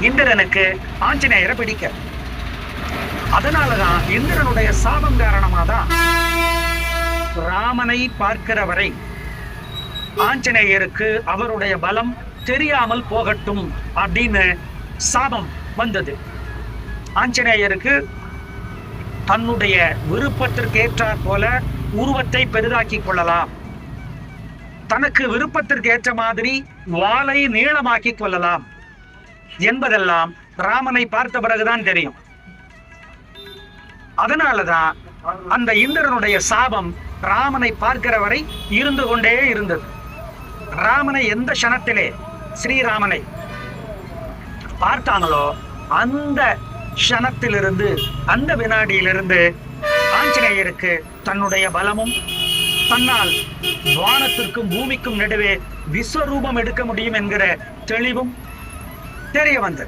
இந்திரனுக்கு ஆஞ்சநேயரை பிடிக்க. அதனாலதான் இந்திரனுடைய சாபம் காரணமா தான் ராமனை பார்க்கிற வரை ஆஞ்சநேயருக்கு அவருடைய பலம் தெரியாமல் போகட்டும் அப்படின்னு சாபம் வந்தது. ஆஞ்சநேயருக்கு தன்னுடைய விருப்பத்திற்கு ஏற்றாற் போல உருவத்தை பெரிதாக்கி கொள்ளலாம், தனக்கு விருப்பத்திற்கு ஏற்ற மாதிரி வாளை நீளமாக்கி கொள்ளலாம் என்பதெல்லாம் ராமனை பார்த்த பிறகுதான் தெரியும். அதனாலதான் அந்த இந்திரனுடைய சாபம் ராமனை பார்க்கிற வரை இருந்து கொண்டே இருந்தது. ராமனை எந்த க்ஷணத்திலே ஸ்ரீராமனை பார்த்தாங்களோ அந்த க்ஷணத்திலிருந்து, அந்த வினாடியிலிருந்து ஆஞ்சநேயருக்கு தன்னுடைய பலமும் தன்னால் வானத்திற்கும் பூமிக்கும் நடுவே விஸ்வரூபம் எடுக்க முடியும் என்கிற தெளிவும் தெரிய வந்தது.